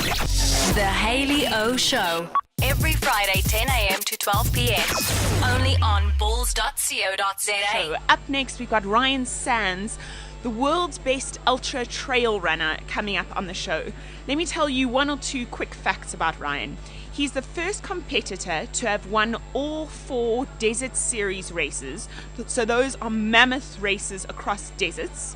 The Hayley O Show. Every Friday, 10 a.m. to 12 p.m. Only on bulls.co.za. So up next, we've got Ryan Sands, the world's best ultra trail runner, coming up on the show. Let me tell you one or two quick facts about Ryan. He's the first competitor to have won all 4 Desert Series races. So those are mammoth races across deserts.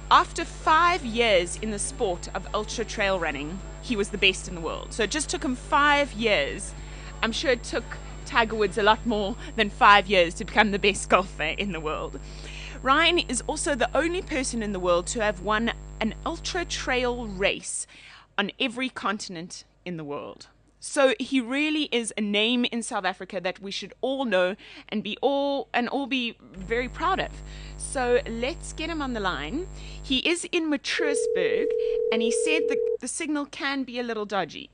After 5 years in the sport of ultra trail running, he was the best in the world. So it just took him 5 years. I'm sure it took Tiger Woods a lot more than 5 years to become the best golfer in the world. Ryan is also the only person in the world to have won an ultra trail race on every continent in the world. So he really is a name in South Africa that we should all know and all be very proud of. So let's get him on the line. He is in Matroosburg, and he said the signal can be a little dodgy.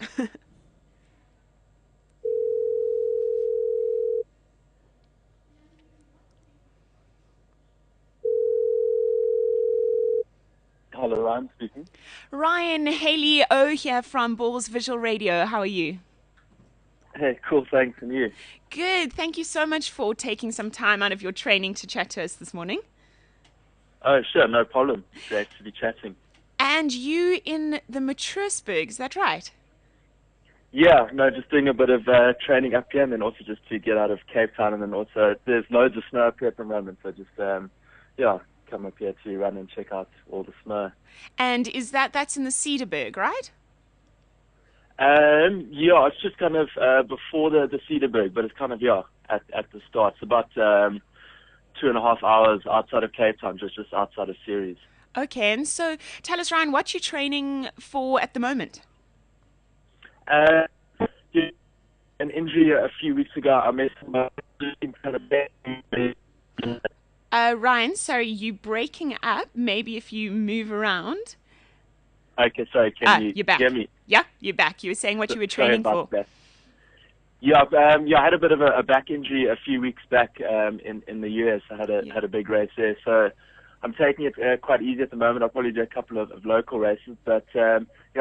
Hello, Ryan speaking. Ryan, Hayley O here from Bulls Visual Radio. How are you? Hey, cool, thanks, and you? Good. Thank you so much for taking some time out of your training to chat to us this morning. Oh, sure, no problem. Great to be chatting. And you in the Matroosburg, is that right? Yeah, no, just doing a bit of training up here, and then also just to get out of Cape Town, and then also there's loads of snow up here at the moment, so just, come up here to run and check out all the snow. And is that's in the Cedarburg, right? Yeah, it's just kind of before the Cedarburg, but it's kind of, at the start. It's about 2.5 hours outside of Cape Town, just outside of Ceres. Okay, and so tell us, Ryan, what you're training for at the moment? An injury a few weeks ago. I missed my kind of back. Ryan, sorry, you breaking up. Maybe if you move around. Okay, sorry, can you back. hear me? Yeah, you're back. You were saying what you were training for. That. Yeah, I had a bit of a back injury a few weeks back in the US. I had a big race there, so I'm taking it quite easy at the moment. I'll probably do a couple of local races, but I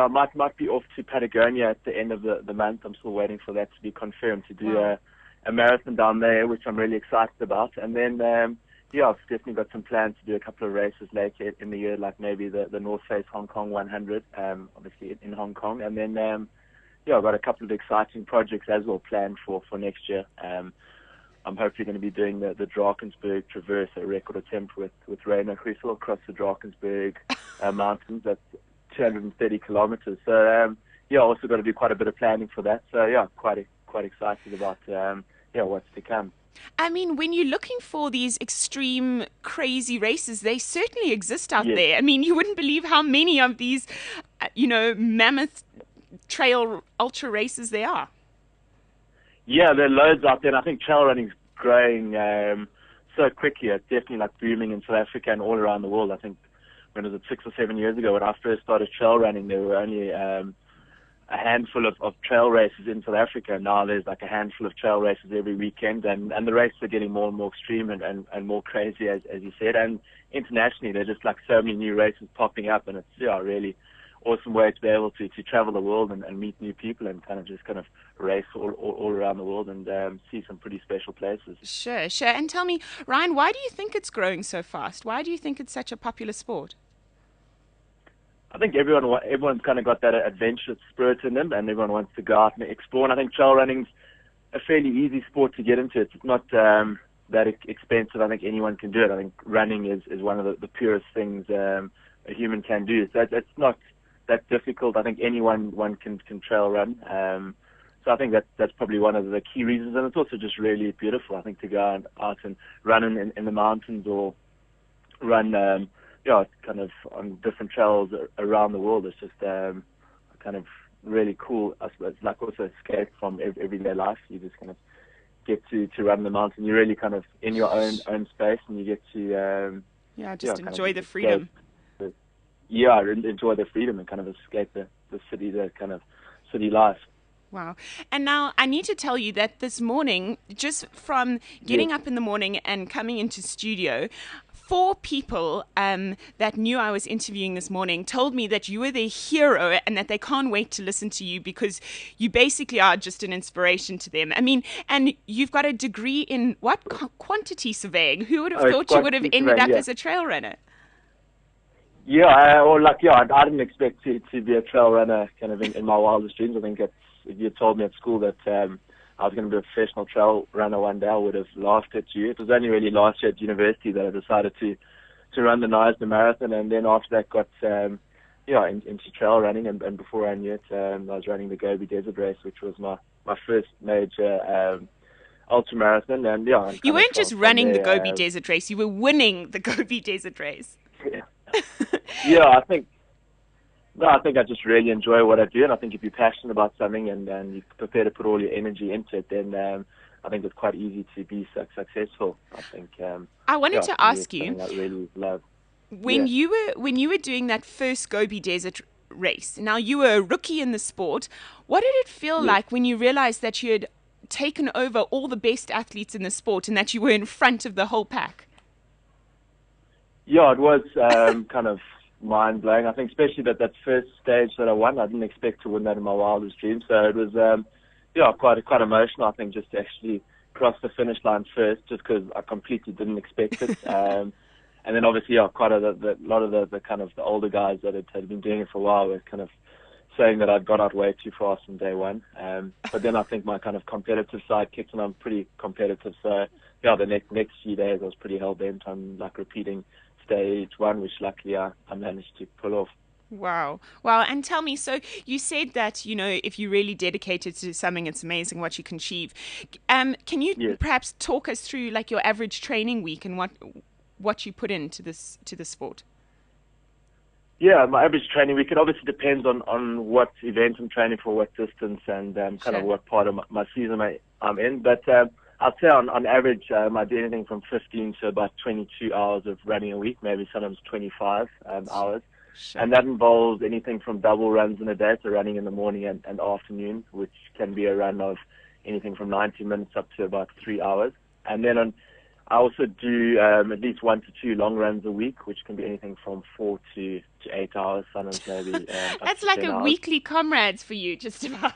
might be off to Patagonia at the end of the month. I'm still waiting for that to be confirmed to do a marathon down there, which I'm really excited about. And then I've definitely got some plans to do a couple of races later in the year, like maybe the North Face Hong Kong 100, obviously in Hong Kong. And then, I've got a couple of exciting projects as well planned for next year. I'm hopefully going to be doing the Drakensberg Traverse, a record attempt with Rainer Chrysler across the Drakensberg mountains. That's 230 kilometers. So, also got to do quite a bit of planning for that. So, quite excited about, what's to come. I mean, when you're looking for these extreme, crazy races, they certainly exist out there. I mean, you wouldn't believe how many of these, mammoth trail ultra races there are. Yeah, there are loads out there, and I think trail running's growing so quickly. It's definitely like booming in South Africa and all around the world. I think when was it 6 or 7 years ago when I first started trail running, there were only a handful of trail races in South Africa. Now there's like a handful of trail races every weekend, and the races are getting more and more extreme and more crazy, as you said. And internationally, there's just like so many new races popping up, and it's really awesome way to be able to travel the world and meet new people and kind of race all around the world and see some pretty special places. Sure. And tell me, Ryan, why do you think it's growing so fast? Why do you think it's such a popular sport? I think everyone's kind of got that adventurous spirit in them, and everyone wants to go out and explore. And I think trail running's a fairly easy sport to get into. It's not that expensive. I think anyone can do it. I think running is one of the purest things a human can do. So it's not that difficult. I think anyone can trail run. So I think that's probably one of the key reasons, and it's also just really beautiful. I think to go out and run in the mountains or run. Kind of on different trails around the world. It's just kind of really cool. I suppose like also escape from everyday life. You just kind of get to run the mountain. You're really kind of in your own space, and you get to enjoy the freedom. Enjoy the freedom and kind of escape the city, the kind of city life. Wow. And now I need to tell you that this morning, just from getting up in the morning and coming into studio, 4 people that knew I was interviewing this morning told me that you were their hero and that they can't wait to listen to you because you basically are just an inspiration to them. I mean, and you've got a degree in what? Quantity surveying. Who would have thought you would have ended up as a trail runner? Yeah, I didn't expect to be a trail runner kind of in my wildest dreams. I think if you told me at school that I was going to be a professional trail runner one day, I would have laughed at you. It was only really last year at university that I decided to run the Knysna Marathon, and then after that got into trail running, and before I knew it, I was running the Gobi Desert Race, which was my first major ultra marathon. And you weren't just running the Gobi Desert Race; you were winning the Gobi Desert Race. Yeah. Yeah, I think I just really enjoy what I do, and I think if you're passionate about something and you're prepared to put all your energy into it, then I think it's quite easy to be successful. I think. I wanted to ask you. I really love. When you were doing that first Gobi Desert Race, now you were a rookie in the sport. What did it feel like when you realized that you had taken over all the best athletes in the sport and that you were in front of the whole pack? Yeah, it was kind of mind-blowing. I think especially that first stage that I won, I didn't expect to win that in my wildest dreams. So it was quite emotional, I think, just to actually cross the finish line first, just because I completely didn't expect it. And then obviously, quite a lot of the kind of the older guys that had been doing it for a while were kind of saying that I'd got out way too fast from day one. But then I think my kind of competitive side kicked in. I'm pretty competitive, so the next few days I was pretty hell-bent on like repeating stage 1, which luckily I managed to pull off. Wow. And tell me, so you said that, if you're really dedicated to something, it's amazing what you can achieve. Can you perhaps talk us through like your average training week and what you put into the sport? Yeah, my average training week, it obviously depends on what event I'm training for, what distance, and kind of what part of my season I'm in. But I'd say on average, I do anything from 15 to about 22 hours of running a week, maybe sometimes 25 hours. Sure. And that involves anything from double runs in a day, so running in the morning and afternoon, which can be a run of anything from 90 minutes up to about 3 hours. And then I also do at least 1 to 2 long runs a week, which can be anything from 4 to 8 hours, sometimes maybe. That's like a weekly comrades for you, just about.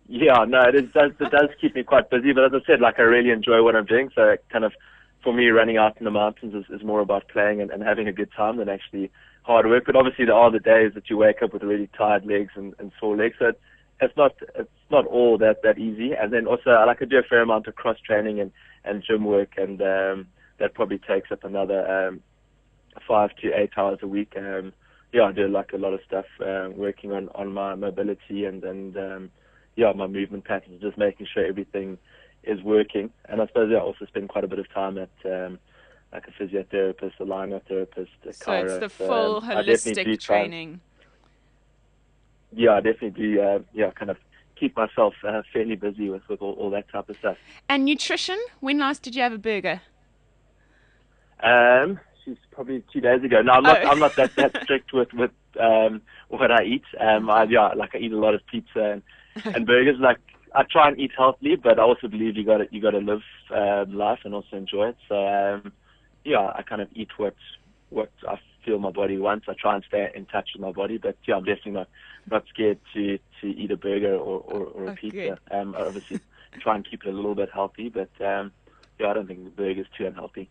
Yeah, no, it does keep me quite busy. But as I said, like I really enjoy what I'm doing. So kind of, for me, running out in the mountains is more about playing and having a good time than actually hard work. But obviously there are the days that you wake up with really tired legs and sore legs. So it's not all that easy. And then also I like to do a fair amount of cross training and gym work, and that probably takes up another 5 to 8 hours a week. I do like a lot of stuff working on my mobility and my movement patterns, just making sure everything is working. And I suppose I also spend quite a bit of time at like a physiotherapist, a lionotherapist, a chiro. So it's the full holistic training. I definitely do. Kind of keep myself fairly busy with all that type of stuff. And nutrition? When last did you have a burger? She's probably 2 days ago. No, I'm not that strict with what I eat. I eat a lot of pizza and burgers. Like I try and eat healthily, but I also believe you got to live life and also enjoy it. So I kind of eat what I feel my body wants. I try and stay in touch with my body, but I'm definitely not scared to eat a burger or a pizza. Obviously try and keep it a little bit healthy, but I don't think the burger's too unhealthy.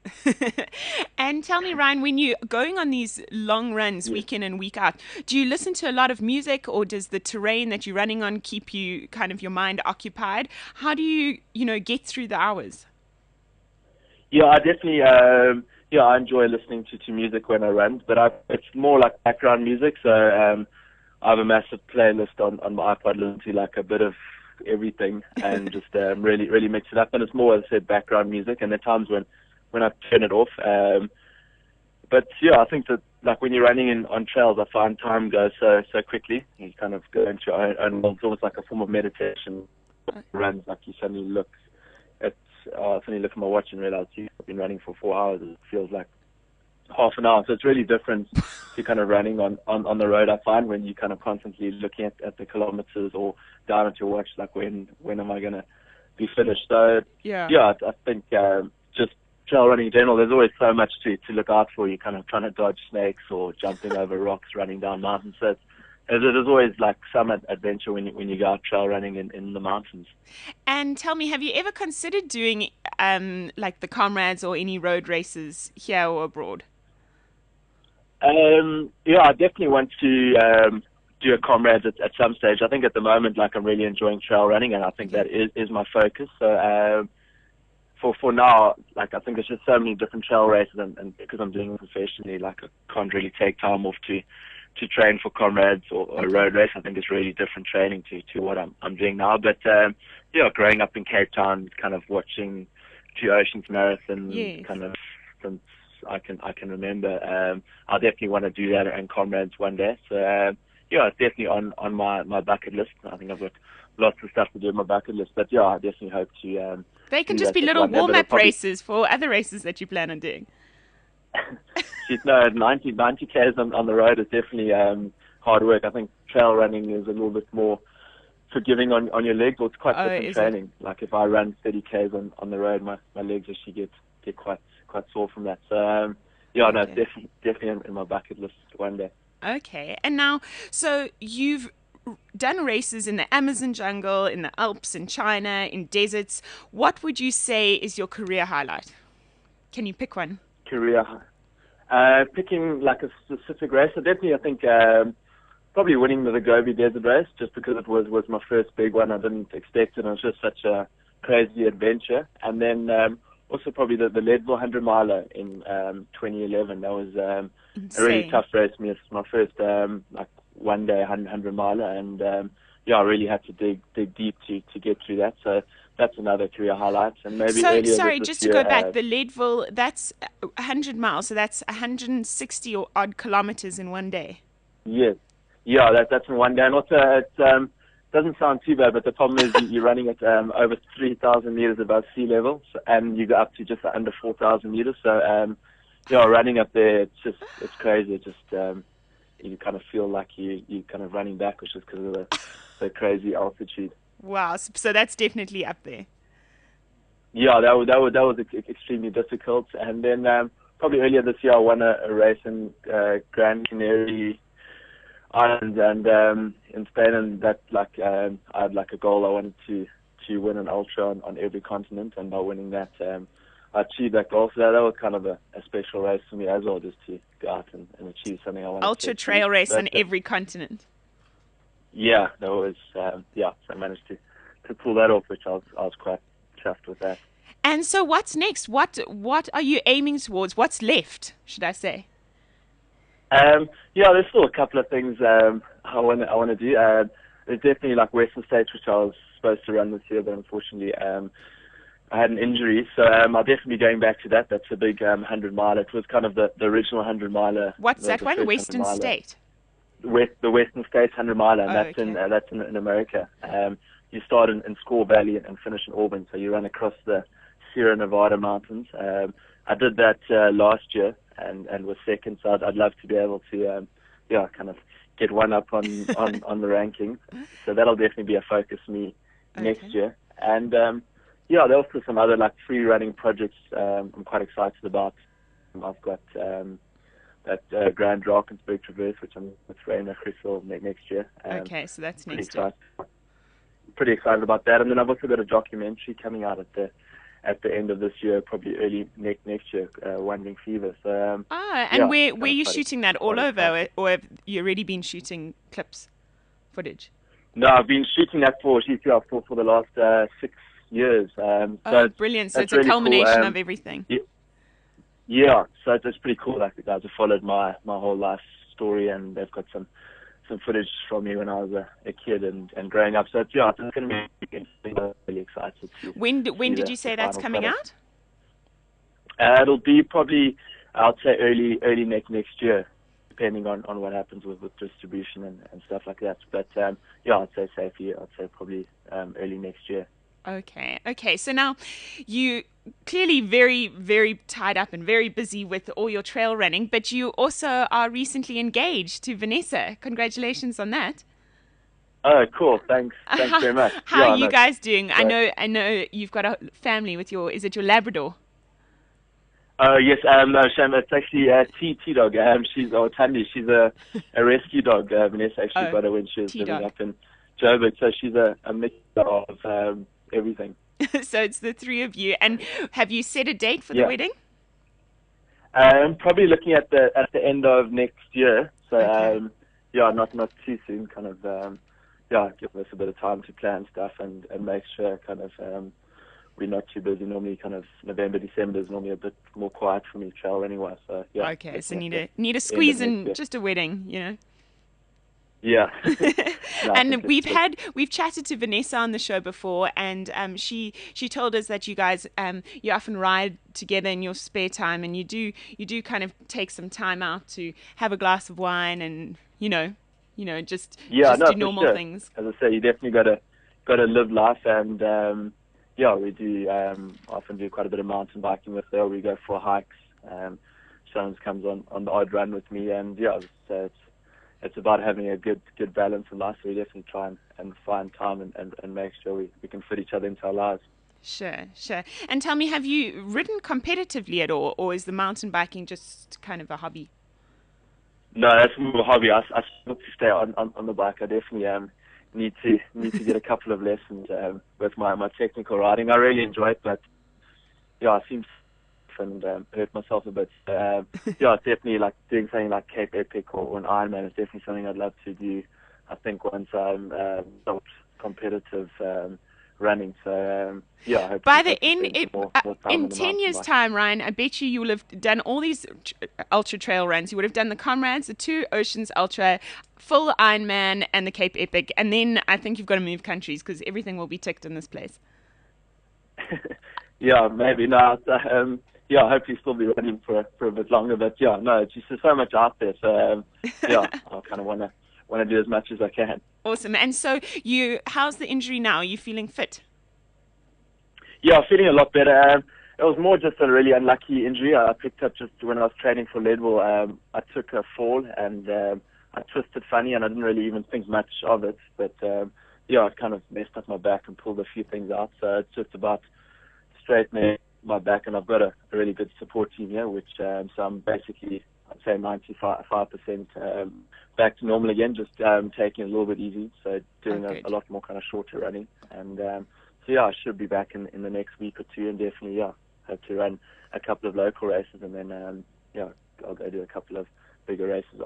And tell me, Ryan, when you're going on these long runs week in and week out, do you listen to a lot of music, or does the terrain that you're running on keep you kind of your mind occupied? How do you get through the hours? Yeah, I definitely I enjoy listening to music when I run, but it's more like background music. So I have a massive playlist on my iPod, listen to like a bit of everything and just really mix it up. And it's more, as I said, background music, and there are times when I turn it off. But I think that like when you're running on trails, I find time goes so quickly. You kind of go into your own world. It's almost like a form of meditation. Runs, like you suddenly look at my watch and realize I've been running for 4 hours. It feels like half an hour. So it's really different to kind of running on the road, I find, when you kind of constantly looking at the kilometers or down at your watch, like when am I going to be finished. So I think just trail running in general, there's always so much to look out for. You're kind of trying to dodge snakes or jumping over rocks, running down mountains. So there's always like some adventure when you go out trail running in the mountains. And tell me, have you ever considered doing like the Comrades or any road races here or abroad? Yeah, I definitely want to do a Comrades at some stage. I think at the moment, like, I'm really enjoying trail running, and I think that is my focus. So for now, like, I think there's just so many different trail races, and because I'm doing it professionally, like, I can't really take time off to train for Comrades or a road race. I think it's really different training to what I'm doing now. But yeah, growing up in Cape Town, kind of watching Two Oceans Marathon, kind of since I can remember. I definitely want to do that in Comrades one day. So yeah, it's definitely on my bucket list. I think I've got lots of stuff to do on my bucket list. But yeah, I definitely hope to. They can just be little warm-up races for other races that you plan on doing. No, 90 Ks on the road is definitely hard work. I think trail running is a little bit more forgiving on your legs, or it's quite different training. Like, if I run 30 Ks on the road, my legs actually get quite sore from that. So yeah, no, definitely in my bucket list one day. Okay, and now, so you've done races in the Amazon jungle, in the Alps, in China, in deserts. What would you say is your career highlight? Can you pick one? Picking like a specific race, so definitely I think probably winning the Gobi Desert Race, just because it was my first big one. I didn't expect it. It was just such a crazy adventure. And then also probably the Leadville 100 miler in 2011. That was a really tough race for me. It's my first like one day 100 miler, and yeah, I really had to dig deep to get through that. So that's another career highlight. And maybe so sorry, just to go back, the Leadville, that's 100 miles, so that's 160 or odd kilometers in one day. Yes, yeah, that's in one day. And also, it doesn't sound too bad, but the problem is you're running at over 3,000 meters above sea level, and you go up to just under 4,000 meters. So yeah, running up there, it's crazy. It just you kind of feel like you kind of running backwards just because of the crazy altitude. Wow, so that's definitely up there. Yeah, that was extremely difficult. And then probably earlier this year, I won a race in Gran Canaria Islands and in Spain, and that I had like a goal. I wanted to win an ultra on every continent, and by winning that, I achieved that goal. So that was kind of a special race for me as well, just to go out and achieve something I wanted. Ultra trail race on every continent. Yeah, that was so I managed to pull that off, which I was quite chuffed with that. And so, what's next? What are you aiming towards? What's left, should I say? Yeah, there's still a couple of things I want to do. There's definitely like Western States, which I was supposed to run this year, but unfortunately I had an injury, so I'll definitely be going back to that. That's a big 100 miler. It was kind of the original 100 miler. What's that one? Western State. The Western States 100 miler, and that's in America. You start in Squaw Valley and finish in Auburn, so you run across the Sierra Nevada mountains. I did that last year and was second, so I'd love to be able to kind of get one up on the rankings. So that'll definitely be a focus for me next year. And there's also some other like free running projects I'm quite excited about. I've got that Grand Drakensberg Traverse, which I'm with Rainer Crystal next year. Okay, so that's next year. Pretty excited about that. And then I've also got a documentary coming out at the end of this year, probably early next year, Wandering Fever. So, where are you shooting that all over, or have you already been shooting clips, footage? No, I've been shooting that for the last 6 years. So brilliant! So it's a culmination of everything. Yeah, so it's pretty cool. Like, the guys have followed my whole life story, and they've got some footage from me when I was a kid and growing up. So it's going to be interesting. I'm really excited. When did you say that's coming out? It'll be probably, I'd say early next year, depending on what happens with distribution and stuff like that. But I'd say safely. I'd say probably early next year. Okay. So now you clearly very, very tied up and very busy with all your trail running, but you also are recently engaged to Vanessa. Congratulations on that. Oh, cool. Thanks very much. How are you guys doing? I know you've got a family with is it your Labrador? Oh yes, no, Sham, it's actually T-Dog. Tandy, she's a rescue dog. Vanessa actually got her when she was living up in Joburg, so she's a mix of everything. So it's the three of you. And have you set a date for the wedding? Probably looking at the end of next year. So Okay. not too soon. Kind of give us a bit of time to plan stuff and make sure kind of we're not too busy. Normally, kind of November, December is normally a bit more quiet for me travel anyway. So Okay, so need a squeeze in just a wedding, you know. Yeah. No, and we've chatted to Vanessa on the show before, and she told us that you guys you often ride together in your spare time, and you do kind of take some time out to have a glass of wine and just do normal things. As I say, you definitely got to live life, and we do often do quite a bit of mountain biking with her. We go for hikes. Shans comes on the odd run with me, and so it's about having a good balance in life. So we definitely try and find time and make sure we can fit each other into our lives. Sure. And tell me, have you ridden competitively at all, or is the mountain biking just kind of a hobby? No, that's more of a hobby. I struggle to stay on the bike. I definitely need to get a couple of lessons with my technical riding. I really enjoy it, but I seem and hurt myself a bit. It's definitely like doing something like Cape Epic or an Ironman is definitely something I'd love to do. I think once I'm stopped competitive running. So I hope by the end, in 10 years' time, Ryan, I bet you will have done all these ultra trail runs. You would have done the Comrades, the 2 Oceans Ultra, full Ironman, and the Cape Epic. And then I think you've got to move countries because everything will be ticked in this place. Yeah, maybe not. I hope you'll still be running for a bit longer. But it's just there's so much out there. So I kind of want to do as much as I can. Awesome. And so how's the injury now? Are you feeling fit? Yeah, feeling a lot better. It was more just a really unlucky injury. I picked up just when I was training for Leadville. I took a fall and I twisted funny, and I didn't really even think much of it. But it kind of messed up my back and pulled a few things out. So it's just about straightening my back, and I've got a really good support team here, which so I'm basically, I'd say 95% back to normal again, just taking it a little bit easy, so doing a lot more kind of shorter running, and I should be back in the next week or two, and definitely hope to run a couple of local races, and then I'll go do a couple of bigger races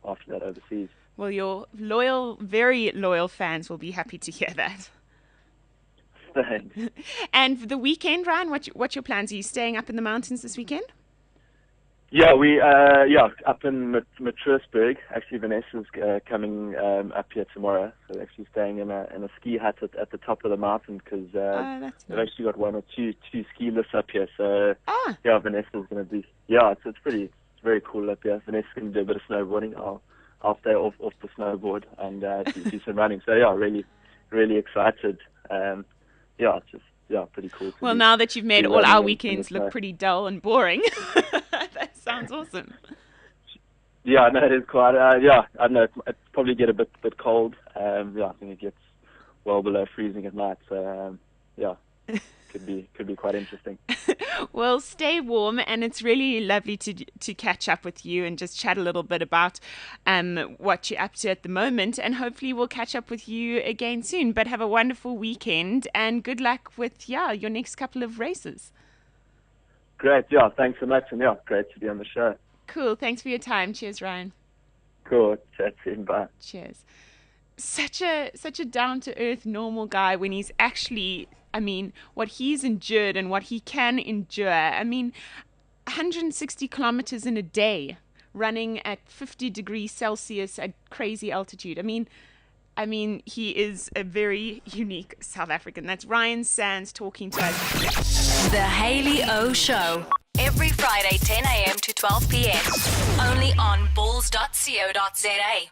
after that overseas. Well, your loyal, very loyal fans will be happy to hear that. Thanks. And for the weekend, Ryan, what's your plans? Are you staying up in the mountains this weekend? Yeah, we up in Matrursburg. Actually, Vanessa's coming up here tomorrow. So we're actually staying in a ski hut at the top of the mountain because they've actually got 1 or 2 ski lifts up here. So Vanessa's going to be it's very cool up here. Vanessa's going to do a bit of snowboarding. I'll stay off the snowboard and do some running. So really, really excited. It's just pretty cool. Well, now that you've made all our weekends look pretty dull and boring, that sounds awesome. Yeah, no, it is quite. I know it probably get a bit cold. I think it gets well below freezing at night. So could be quite interesting. Well, stay warm, and it's really lovely to catch up with you and just chat a little bit about what you're up to at the moment, and hopefully we'll catch up with you again soon. But have a wonderful weekend, and good luck with your next couple of races. Great, thanks so much, and great to be on the show. Cool, thanks for your time. Cheers, Ryan. Cool, chat soon, bye. Cheers. Such a down-to-earth, normal guy when he's actually... what he's endured and what he can endure. 160 kilometers in a day, running at 50 degrees Celsius at crazy altitude. He is a very unique South African. That's Ryan Sands talking to us. The Hayley O Show. Every Friday, 10 a.m. to 12 p.m. Only on bulls.co.za.